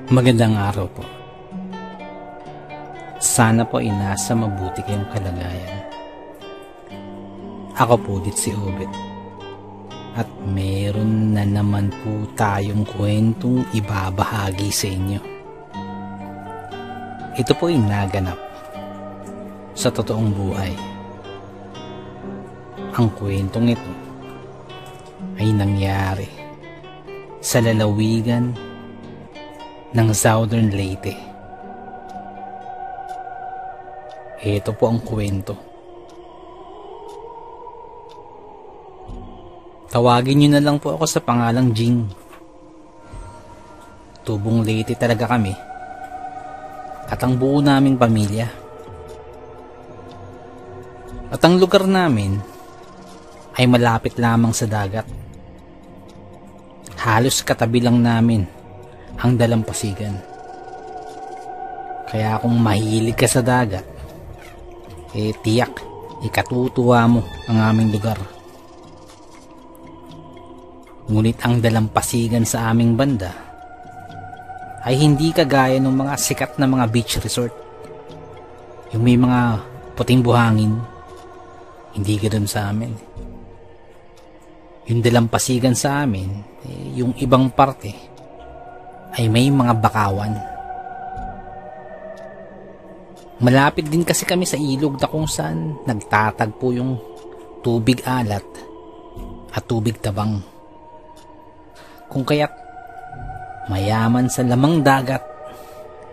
Magandang araw po. Sana po ay nasa mabuti kayong kalagayan. Ako po ulit si Obet. At meron na naman po tayong kwentong ibabahagi sa inyo. Ito po ay naganap sa totoong buhay. Ang kwentong ito ay nangyari sa lalawigan ng Southern Leyte. Ito po ang kwento. Tawagin nyo na lang po ako sa pangalang Jing. Tubong Leyte talaga kami at ang buo naming pamilya. At ang lugar namin ay malapit lamang sa dagat. Halos katabi lang namin ang dalampasigan. Kaya kung mahilig ka sa dagat, tiyak ikatutuwa mo ang aming lugar. Ngunit ang dalampasigan sa aming banda ay hindi kagaya ng mga sikat na mga beach resort. Yung may mga puting buhangin, hindi ganoon sa amin. Yung dalampasigan sa amin, yung ibang parte ay may mga bakawan. Malapit din kasi kami sa ilog na kung saan nagtatagpo yung tubig alat at tubig tabang. Kung kaya't mayaman sa lamang dagat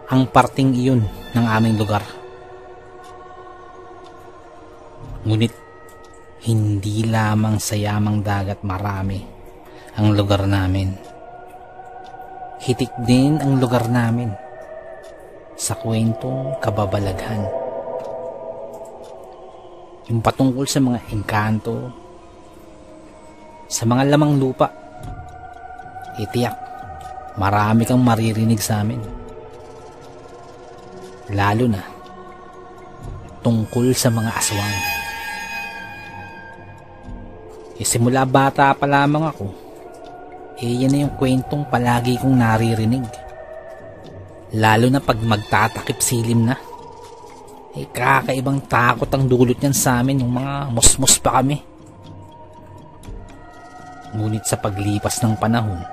ang parting iyon ng aming lugar. Ngunit hindi lamang sa yamang dagat marami ang lugar namin. Hitik din ang lugar namin sa kwentong kababalaghan. Yung patungkol sa mga engkanto, sa mga lamang lupa, tiyak, marami kang maririnig sa amin. Lalo na tungkol sa mga aswang. Simula bata pa lamang ako, yan na yung kwentong palagi kong naririnig. Lalo na pag magtatakip silim na. Kakaibang takot ang dulot niyan sa amin yung mga musmus pa kami. Ngunit sa paglipas ng panahon,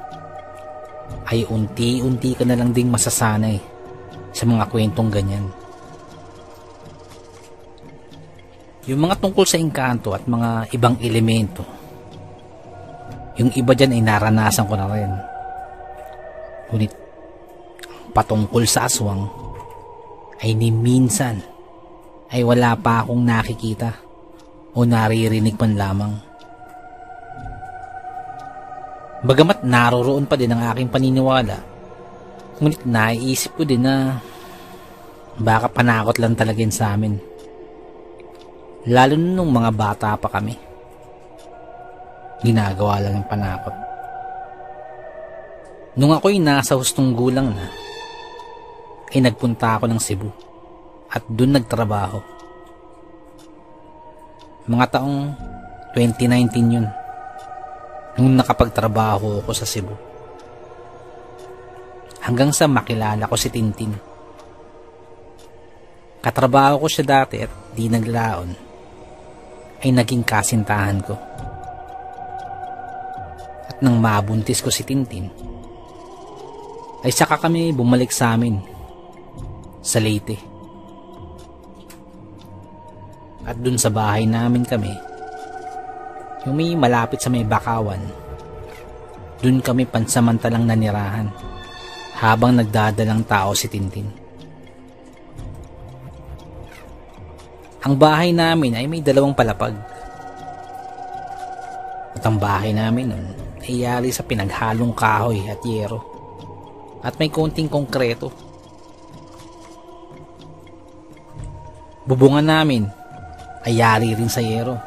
ay unti-unti ka na lang ding masasanay sa mga kwentong ganyan. Yung mga tungkol sa engkanto at mga ibang elemento, yung iba dyan ay naranasan ko na rin. Ngunit patungkol sa aswang ay ni minsan ay wala pa akong nakikita o naririnig man lamang. Bagamat naroroon pa din ang aking paniniwala, ngunit naiisip ko din na baka panakot lang talaga yun sa amin. Lalo nung mga bata pa kami, ginagawa lang ng panakot. Nung ako'y nasa hustong gulang na, ay nagpunta ako ng Cebu at dun nagtrabaho. Mga taong 2019 yun nung nakapagtrabaho ako sa Cebu. Hanggang sa makilala ko si Tintin. Katrabaho ko siya dati at di naglaon ay naging kasintahan ko. At nang mabuntis ko si Tintin, ay saka kami bumalik sa amin sa Leyte. At dun sa bahay namin kami, yung may malapit sa may bakawan, dun kami pansamantalang nanirahan habang nagdadalang tao si Tintin. Ang bahay namin ay may 2 palapag. At ang bahay namin nun ay yari sa pinaghalong kahoy at yero at may konting konkreto. Bubungan namin ay yari rin sa yero.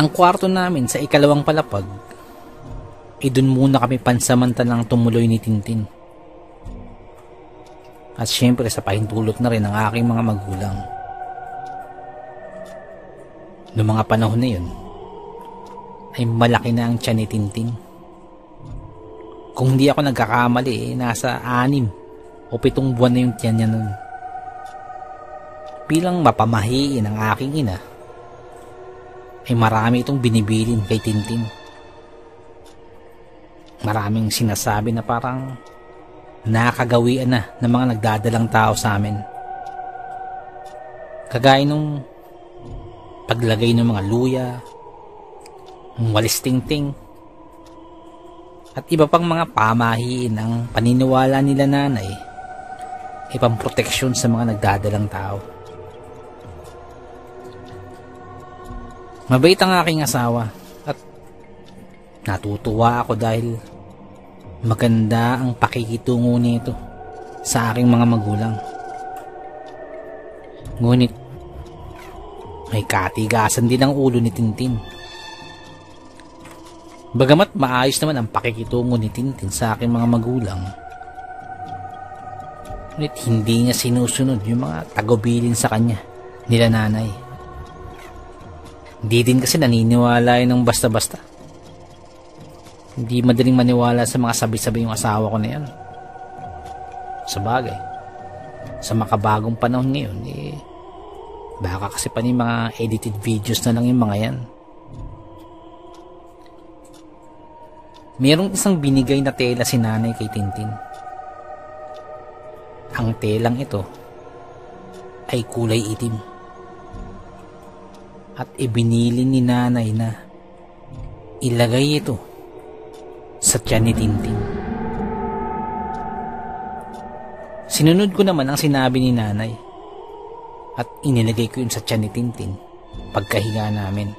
Ang kwarto namin sa 2 palapag, dun muna kami pansamantalang tumuloy ni Tintin. At syempre sa pahintulot na rin ng aking mga magulang. Noong mga panahon na yun, ay malaki na ang tiyan ni Tintin. Kung hindi ako nagkakamali, nasa 6 o 7 buwan na yung tiyan niya nun. Bilang mapamahiin ang aking ina, ay marami itong binibilin kay Tintin. Maraming sinasabi na parang nakagawian na ng mga nagdadalang tao sa amin. Kagaya nung paglagay ng mga luya, walis tingting, at iba pang mga pamahiin ang paniniwala nila nanay ay pamproteksyon sa mga nagdadalang tao. Mabait ang aking asawa at natutuwa ako dahil maganda ang pakikitungo nito sa aking mga magulang. Ngunit may katigasan din ang ulo ni Tintin. Bagamat maayos naman ang pakikitungo ni Tintin sa aking mga magulang, ngunit hindi niya sinusunod yung mga tagubilin sa kanya nila nanay. Hindi din kasi naniniwala ng basta-basta. Hindi madaling maniwala sa mga sabi-sabi yung asawa ko na yan. Sa bagay, sa makabagong panahon ngayon, baka kasi pa yung mga edited videos na lang yung mga yan. Merong isang binigay na tela si nanay kay Tintin. Ang telang ito ay kulay itim. At ibinili ni nanay na ilagay ito sa tiyan ni Tintin. Sinunod ko naman ang sinabi ni nanay at inilagay ko yun sa tiyan ni Tintin pagkahiga namin.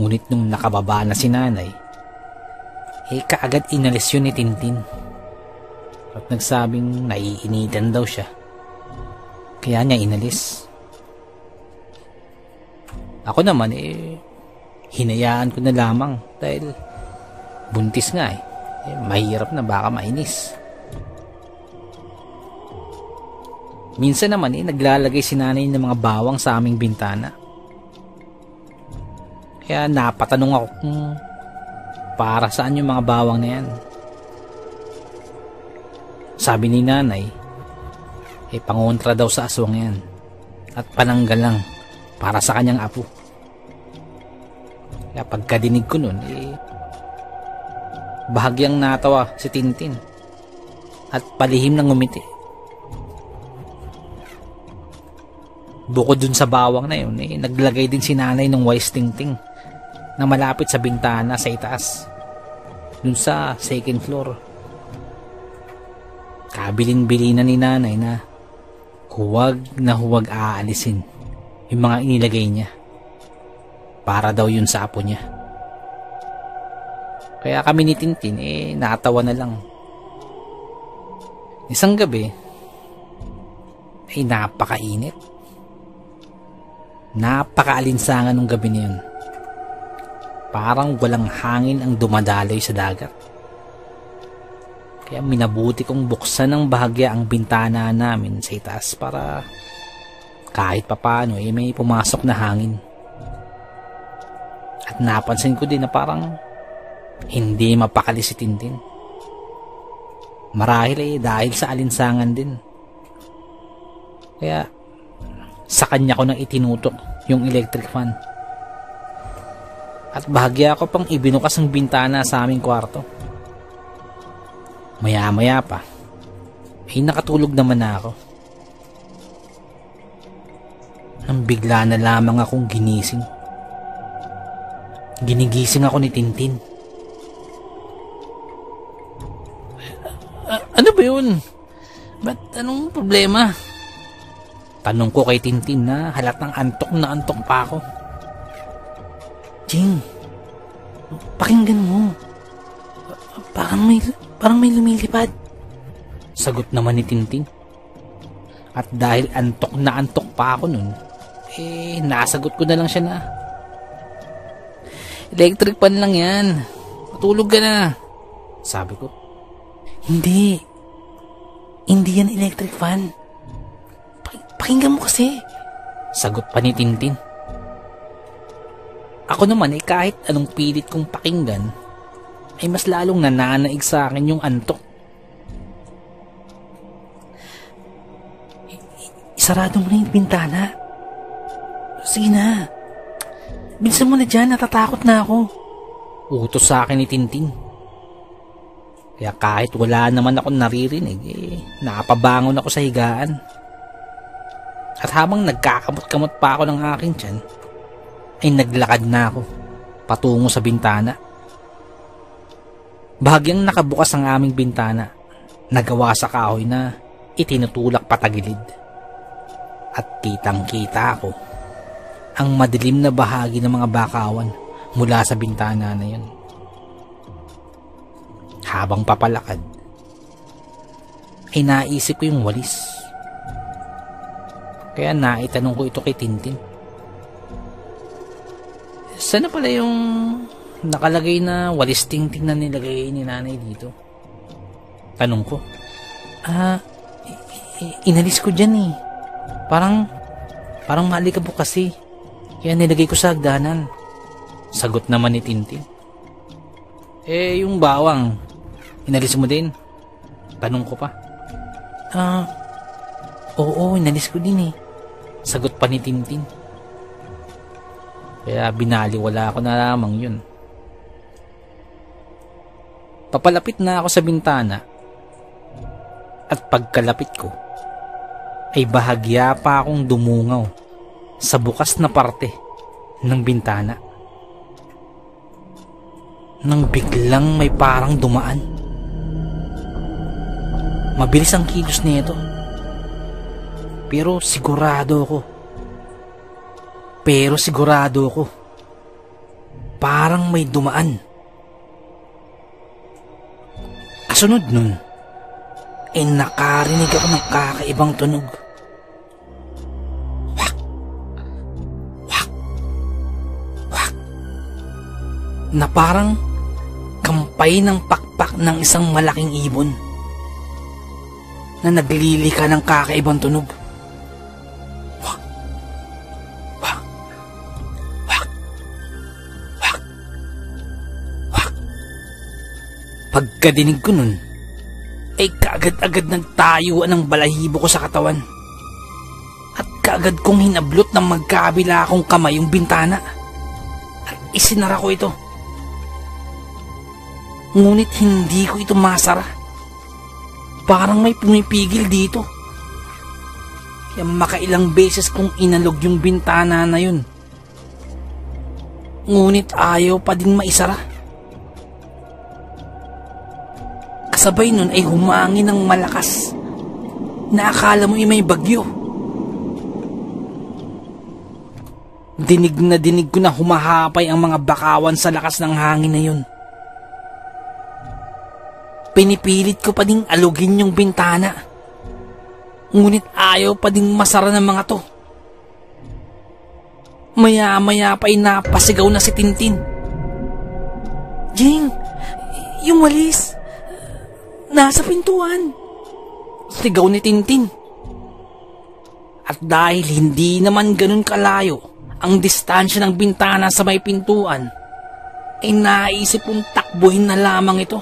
Ngunit nung nakababa na si nanay, kaagad inalis yun ni Tintin at nagsabing naiinitan daw siya, kaya niya inalis. Ako naman hinayaan ko na lamang dahil buntis nga mahirap na baka mainis. Minsan naman naglalagay si nanay ng mga bawang sa aming bintana. Kaya napatanong ako kung para saan yung mga bawang na yan. Sabi ni nanay, pangontra daw sa aswang yan at pananggal lang para sa kanyang apo. Kaya pagkadinig ko nun, bahagyang natawa si Tintin at palihim ng ngumiti. Bukod dun sa bawang na yun, naglagay din si nanay ng wise tingting na malapit sa bintana sa itaas, dun sa 2nd floor. Kabilin-bili na ni nanay na huwag aalisin yung mga inilagay niya para daw yun sa apo niya. Kaya kami ni Tintin natawa na lang. Isang gabi napakainit, napakaalinsangan ng gabi niyon. Parang walang hangin ang dumadaloy sa dagat. Kaya minabuti kong buksan ng bahagya ang bintana namin sa itaas para kahit papano may pumasok na hangin. At napansin ko din na parang hindi mapakali si Tintin. Marahil dahil sa alinsangan din. Kaya sa kanya ko nang itinutok yung electric fan. At bahagya ko pang ibinukas ang bintana sa aming kwarto. Maya-maya pa nakatulog naman na ako. Nang bigla na lamang akong ginising. Ginigising ako ni Tintin. Ano ba yun? Ba't anong problema? Tanong ko kay Tintin na halatang antok na antok pa ako. Jing, pakinggan mo. Parang may lumilipad. Sagot naman ni Tintin. At dahil antok na antok pa ako nun, nasagot ko na lang siya na, electric pan lang yan. Matulog ka na. Sabi ko, Hindi yan electric fan. Pakinggan mo kasi. Sagot pa ni Tintin. Ako naman kahit anong pilit kong pakinggan, ay mas lalong nananaig sa akin yung antok. Isarado mo na yung bintana. Sige na. Bilisan mo na dyan, natatakot na ako. Utos sa akin ni Tintin. Kaya kahit wala naman ako naririnig, nakapabangon ako sa higaan. At habang nagkakamot-kamot pa ako ng aking tiyan, ay naglakad na ako patungo sa bintana. Bahagyang nakabukas ang aming bintana, nagawa sa kahoy na itinutulak patagilid. At kitang-kita ako ang madilim na bahagi ng mga bakawan mula sa bintana na yun. Habang papalakad, ay naisip ko yung walis. Kaya naitanong ko ito kay Tintin. Saan na pala yung nakalagay na walis tingting na nilagay ni nanay dito? Tanong ko. Inalis ko dyan eh. Parang maalikabok kasi. Kaya nilagay ko sa hagdanan. Sagot naman ni Tintin. Yung bawang, inalis mo din? Tanong ko pa. Oo, inalis ko din eh. Sagot pa ni Tintin. Kaya binaliwala ko na lamang yun. Papalapit na ako sa bintana. At pagkalapit ko, ay bahagya pa akong dumungaw sa bukas na parte ng bintana. Nang biglang may parang dumaan. Mabilis ang kilos nito. Pero sigurado ako. Parang may dumaan. Kasunod nun, ay nakarinig ako ng kakaibang tunog. Wak! Wak! Wak! Na parang kampay ng pakpak ng isang malaking ibon na naglilika ng kakaibang tunog. Wak! Wak! Wak! Wak! Wak! Pagkadinig ko nun, ay kaagad-agad nagtayuan ang balahibo ko sa katawan. At kaagad kong hinablot ng magkabila akong kamay yung bintana. At isinara ko ito. Ngunit hindi ko ito masara. Parang may pumipigil dito. Kaya makailang beses kong inalog yung bintana na yun. Ngunit ayaw pa ding maisara. Kasabay nun ay humangin ng malakas na akala mo ay may bagyo. Dinig na dinig ko na humahapay ang mga bakawan sa lakas ng hangin na yun. Pinipilit ko pa ding alugin yung bintana. Ngunit ayaw pa ding masara ng mga to. Maya-maya pa ay napasigaw na si Tintin. Jing, yung walis nasa pintuan. Sigaw ni Tintin. At dahil hindi naman ganun kalayo ang distansya ng bintana sa may pintuan, ay naisip kong takbuhin na lamang ito.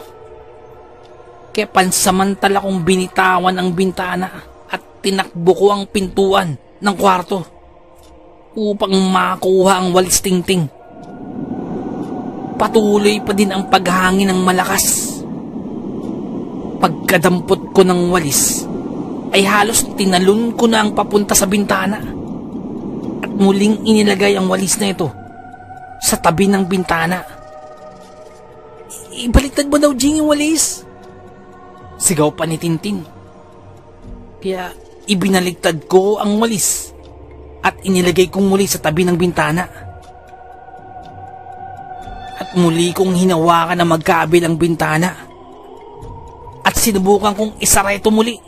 Kaya pansamantala kong binitawan ang bintana at tinakbo ko ang pintuan ng kwarto upang makuha ang walis tingting. Patuloy pa din ang paghangin ng malakas. Pagkadampot ko ng walis, ay halos tinalon ko na ang papunta sa bintana. At muling inilagay ang walis na ito sa tabi ng bintana. Ibaliktad mo daw, Jing, yung walis. Sigaw pa ni Tintin. Kaya ibinaliktad ko ang walis at inilagay kong muli sa tabi ng bintana. At muli kong hinawakan ang magkabilang bintana. At sinubukan kong isara ito muli.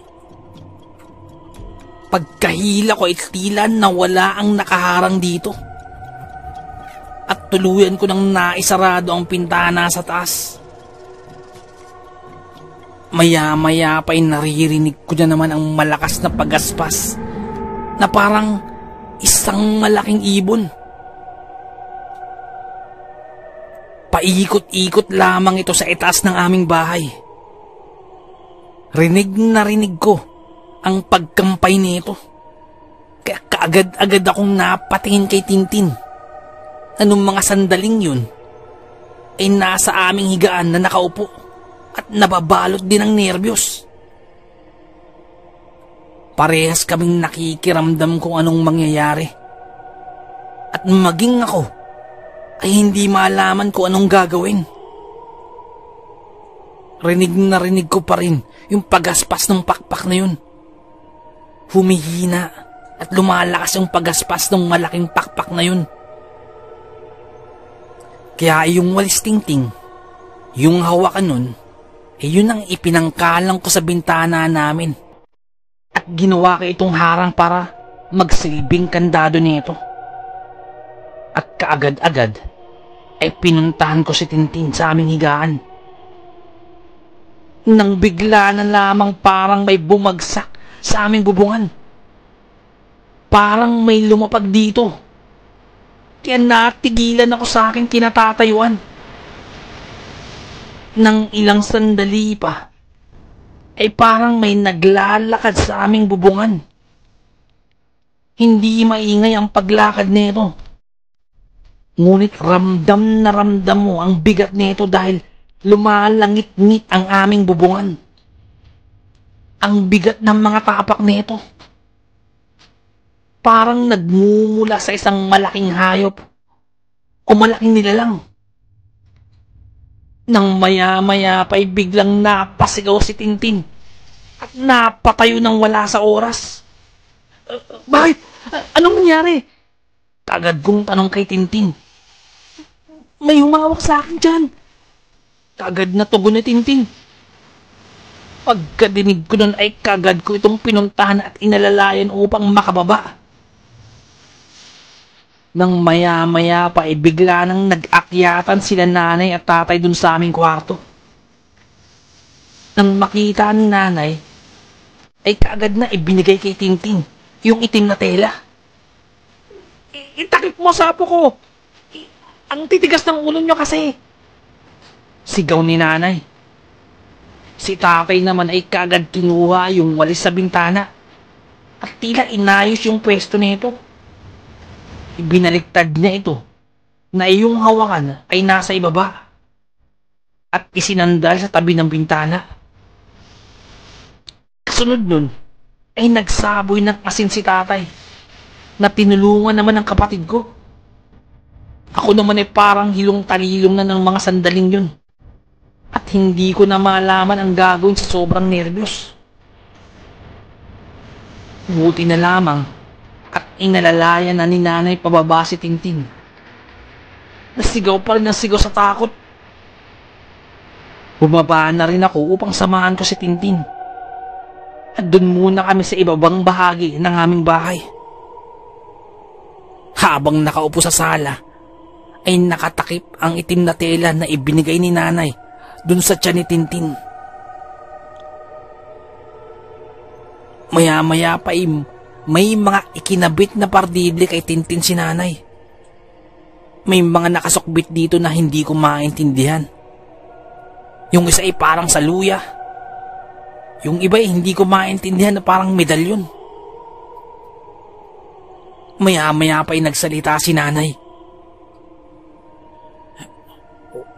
Pagkahila ko ay tila nawala ang nakaharang dito. At tuluyan ko nang naisarado ang pintana sa taas. Maya-maya pa ay naririnig ko na naman ang malakas na pagaspas na parang isang malaking ibon. Paikot-ikot lamang ito sa itaas ng aming bahay. Rinig na rinig ko ang pagkampay nito. Kaya kaagad-agad akong napatingin kay Tintin. Anong mga sandaling yun ay nasa aming higaan na nakaupo at nababalot din ng nerbiyos. Parehas kaming nakikiramdam kung anong mangyayari. At maging ako ay hindi malaman kung anong gagawin. Rinig na rinig ko pa rin yung pagaspas ng pakpak na yun. Humihina at lumalakas yung pagaspas ng malaking pakpak na yun. Kaya yung walis tingting, yung hawakan nun, yun ang ipinangkalang ko sa bintana namin. At ginawa ko itong harang para magsilbing kandado nito. At kaagad-agad ay pinuntahan ko si Tintin sa aming higaan. Nang bigla na lamang parang may bumagsak sa aming bubungan. Parang may lumapag dito. Kaya natigilan ako sa aking kinatatayuan. Nang ilang sandali pa, ay parang may naglalakad sa aming bubungan. Hindi maingay ang paglakad nito. Ngunit ramdam na ramdam mo ang bigat nito dahil lumalangit-ngit ang aming bubungan. Ang bigat ng mga tapak nito. Parang nagmumula sa isang malaking hayop o malaking nilalang. Nang maya-maya pa'y biglang napasigaw si Tintin at napatayo ng wala sa oras. Bakit? Anong nangyari? Kagad kong tanong kay Tintin. May humawak sa akin dyan. Kagad na tugon ni Tintin. Pagkadinig ko nun ay kagad ko itong pinuntahan at inalalayan upang makababa. Nang maya-maya pa ay bigla nang nag-akyatan sila nanay at tatay dun sa aming kwarto. Nang makita ni nanay, ay kaagad na ibinigay kay Tintin yung itim na tela. Itakip mo sa apo ko! Ang titigas ng ulo nyo kasi! Sigaw ni nanay. Si tatay naman ay kaagad kinuha yung walis sa bintana at tila inayos yung pwesto nito. Ibinaliktad niya ito na iyong hawakan ay nasa ibaba at isinandal sa tabi ng bintana. Kasunod nun ay nagsaboy ng asin si tatay na tinulungan naman ng kapatid ko. Ako naman ay parang hilong-talilong na ng mga sandaling yun at hindi ko na malaman ang gagawin sa sobrang nervyos. Buti na lamang at inalalayan na ni nanay pababa si Tintin. Nasigaw pa rin ang sigaw sa takot. Bumaba na rin ako upang samahan ko si Tintin. At doon muna kami sa ibabang bahagi ng aming bahay. Habang nakaupo sa sala, ay nakatakip ang itim na tela na ibinigay ni nanay doon sa tiyan ni Tintin. Maya-maya pa may mga ikinabit na pardible kay Tintin si nanay. May mga nakasukbit dito na hindi ko maintindihan. Yung isa ay parang saluya. Yung iba ay hindi ko maintindihan na parang medalyon. Maya-maya pa ay nagsalita si nanay.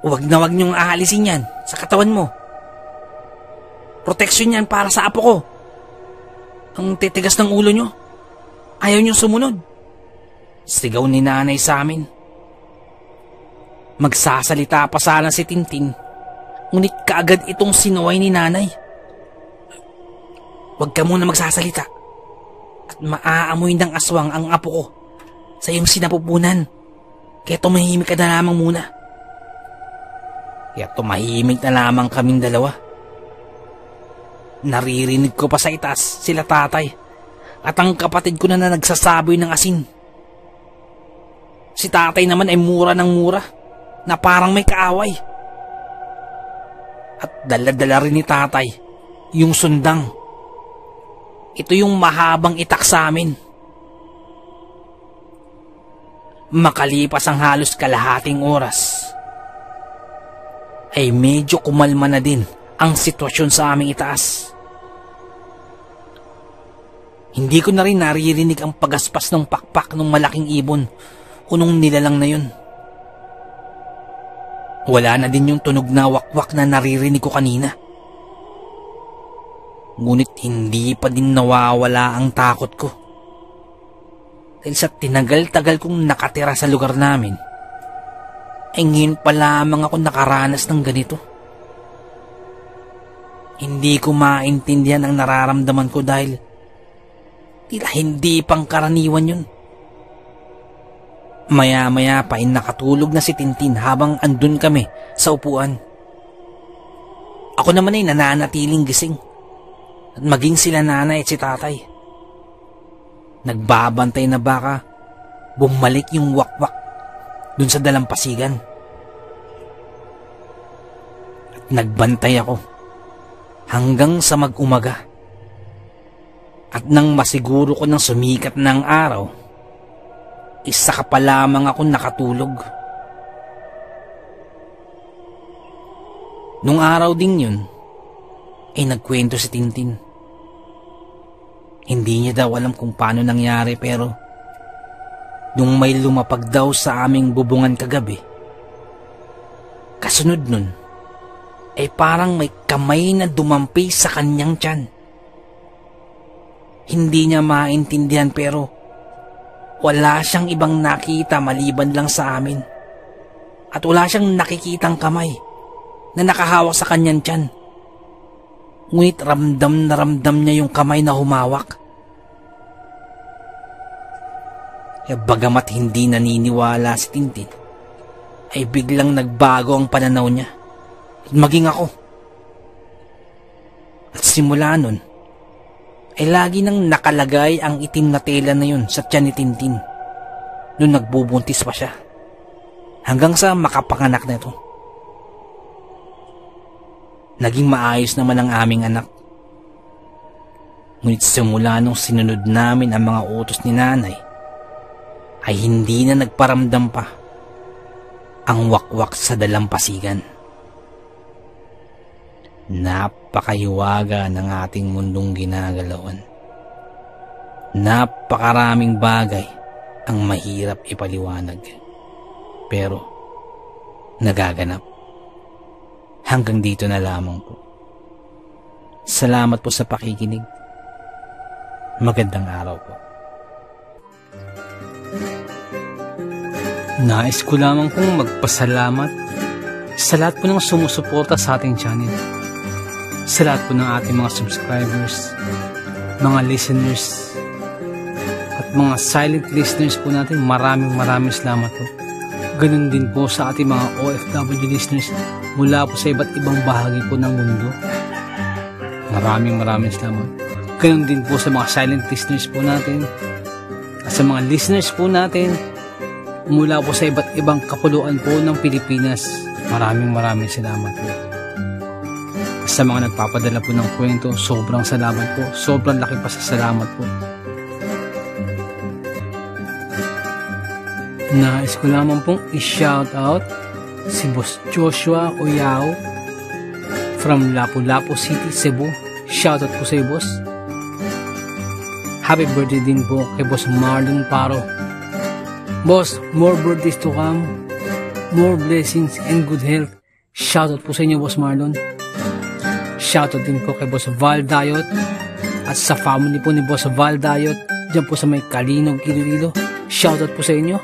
Huwag na huwag niyong aalisin yan sa katawan mo. Proteksyon yan para sa apo ko. Ang titigas ng ulo nyo. Ayaw niyong sumunod. Sigaw ni nanay sa amin. Magsasalita pa sana si Tintin, ngunit kaagad itong sinuway ni nanay. Huwag ka muna magsasalita at maaamoy ng aswang ang apo ko sa iyong sinapupunan. Kaya tumahimik ka na lamang muna. Kaya tumahimik na lamang kaming dalawa. Naririnig ko pa sa itaas sila tatay at ang kapatid ko na nagsasaboy ng asin. Si tatay naman ay mura ng mura na parang may kaaway. At dala-dala rin ni tatay yung sundang. Ito yung mahabang itak sa amin. Makalipas ang halos kalahating oras, ay medyo kumalma na din ang sitwasyon sa aming itaas. Hindi ko na rin naririnig ang pagaspas ng pakpak ng malaking ibon o nung nilalang na yun. Wala na din yung tunog na wakwak na naririnig ko kanina. Ngunit hindi pa din nawawala ang takot ko. Dahil sa tinagal-tagal kong nakatira sa lugar namin, ay ngayon pa lamang ako nakaranas ng ganito. Hindi ko maintindihan ang nararamdaman ko dahil tila hindi pangkaraniwan yun. Maya-maya pa ay nakatulog na si Tintin habang andun kami sa upuan. Ako naman ay nananatiling gising at maging sila nanay at si tatay. Nagbabantay na baka bumalik yung wakwak dun sa dalampasigan. At nagbantay ako hanggang sa mag-umaga. At nang masiguro ko ng sumikat ng araw, isa ka pa lamang ako nakatulog. Nung araw ding yun, ay nagkwento si Tintin. Hindi niya daw alam kung paano nangyari pero nung may lumapag daw sa aming bubungan kagabi, kasunod nun, ay parang may kamay na dumampi sa kanyang tiyan. Hindi niya maintindihan pero wala siyang ibang nakita maliban lang sa amin. At wala siyang nakikitang kamay na nakahawak sa kanyang tiyan. Ngunit ramdam na ramdam niya yung kamay na humawak. Bagamat hindi naniniwala si Tintin, ay biglang nagbago ang pananaw niya. At maging ako. At simula nun, ay lagi nang nakalagay ang itim na tela na yun sa tiyan ni Tintin nung nagbubuntis pa siya hanggang sa makapanganak na ito. Naging maayos naman ang aming anak. Ngunit simula nung sinunod namin ang mga utos ni nanay, ay hindi na nagparamdam pa ang wakwak sa dalampasigan. Napakahiwaga ng ating mundong ginagalawan. Napakaraming bagay ang mahirap ipaliwanag. Pero nagaganap. Hanggang dito na lamang po. Salamat po sa pakikinig. Magandang araw po. Nais ko lamang pong magpasalamat sa lahat po ng sumusuporta sa ating channel. Sa lahat po ng ating mga subscribers, mga listeners, at mga silent listeners po natin. Maraming salamat po. Ganun din po sa ating mga OFW listeners mula po sa iba't ibang bahagi po ng mundo. Maraming salamat. Ganun din po sa mga silent listeners po natin at sa mga listeners po natin mula po sa iba't ibang kapuluan po ng Pilipinas. Maraming salamat po. Sa mga nagpapadala po ng kwento, sobrang salamat po. Sobrang laki pa sa salamat po. Nais ko lamang pong i-shout out si Boss Joshua Oyao from Lapu-Lapu City, Cebu. Shout out po sa iyo, boss. Happy birthday din po kay Boss Marlon Paro. Boss, more birthdays to come, more blessings and good health. Shout out po sa inyo, Boss Marlon. Shout out din po kay Boss Val Dayot at sa family po ni Boss Val Dayot dyan po sa may Kalinog, Iloilo. Shout out po sa inyo.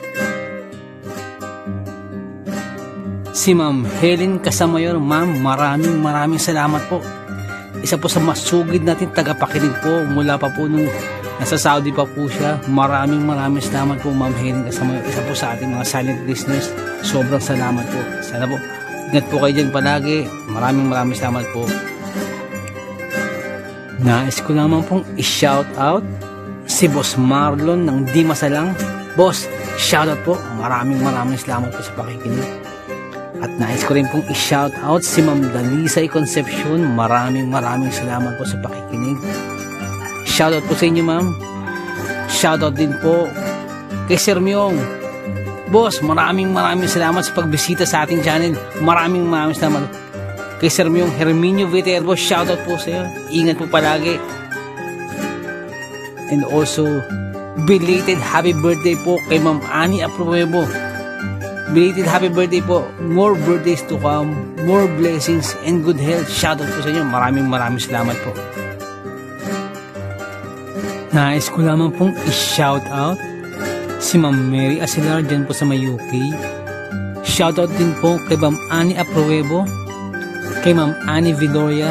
Si Ma'am Helen Casamayor, ma'am, maraming salamat po. Isa po sa masugid natin tagapakinig po mula pa po nung nasa Saudi pa po siya. Maraming salamat po, Ma'am Helen Casamayor. Isa po sa ating mga silent listeners. Sobrang salamat po. Sana po, ingat po kayo dyan palagi. Maraming salamat po. Nais ko naman pong i-shout out si Boss Marlon ng Di Masalang. Boss, shout out po. Maraming salamat po sa pakikinig. At nais ko rin pong i-shout out si Ma'am Dalisay Concepcion. Maraming salamat po sa pakikinig. Shout out po sa inyo, ma'am. Shout out din po kay Sir Myong. Boss, maraming salamat sa pagbisita sa ating channel. Maraming salamat. Kay Sir Myong Herminio Viterbo, shoutout po sa iyo. Ingat po palagi. And also, belated happy birthday po kay Ma'am Annie Apruebo. Belated happy birthday po. More birthdays to come. More blessings and good health. Shoutout po sa inyo. Maraming salamat po. Nais ko lamang pong i-shoutout si Ma'am Mary Asilar dyan po sa may UK. Shoutout din po kay Ma'am Annie Apruebo, kay Ma'am Annie Viloria,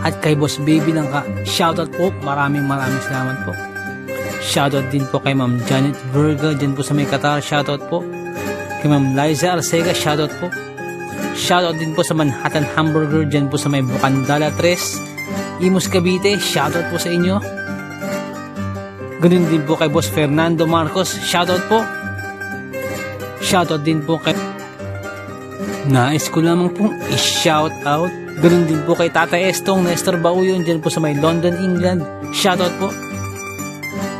at kay Boss Baby Langka. Shoutout po. Maraming salamat po. Shoutout din po kay Ma'am Janet Verga dyan po sa may Qatar. Shoutout po. Kay Ma'am Liza Arcega. Shoutout po. Shoutout din po sa Manhattan Hamburger dyan po sa may Bukandala 3, Imus Cavite. Shoutout po sa inyo. Ganun din po kay Boss Fernando Marcos. Shoutout po. Shoutout din po kay... Nais ko lamang pong i-shoutout. Ganun din po kay Tata Estong Nestor Bauyon dyan po sa may London, England. Shoutout po.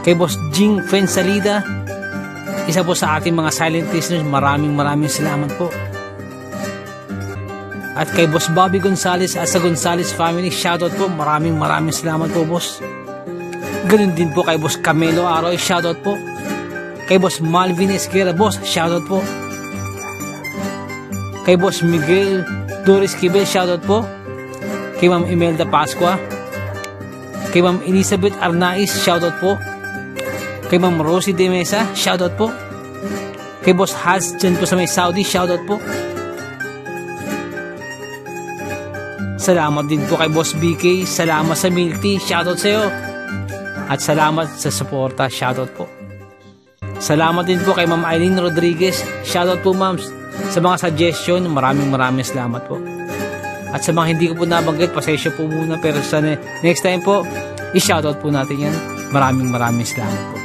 Kay Boss Jing Fensalida, isa po sa ating mga silent listeners. Maraming salamat po. At kay Boss Bobby Gonzales at sa Gonzales family, shoutout po. Maraming salamat po, boss. Ganun din po kay Boss Camelo Aroy, shoutout po. Kay Boss Malvin Esguera, boss, shoutout po. Kay Boss Miguel Doris Kibel, shoutout po. Kay Ma'am Imelda Pascua. Kay Ma'am Elizabeth Arnaiz, shoutout po. Kay Ma'am Rosie De Mesa, shoutout po. Kay Boss Haz dyan po sa may Saudi, shoutout po. Salamat din po kay Boss BK. Salamat sa milk tea, shoutout sa iyo. At salamat sa suporta. Shoutout po. Salamat din po kay Ma'am Eileen Rodriguez. Shoutout po, ma'am, sa mga suggestion. Maraming salamat po. At sa mga hindi ko po nabanggit, pasensya po muna. Pero sa next time po, i-shoutout po natin yan. Maraming salamat po.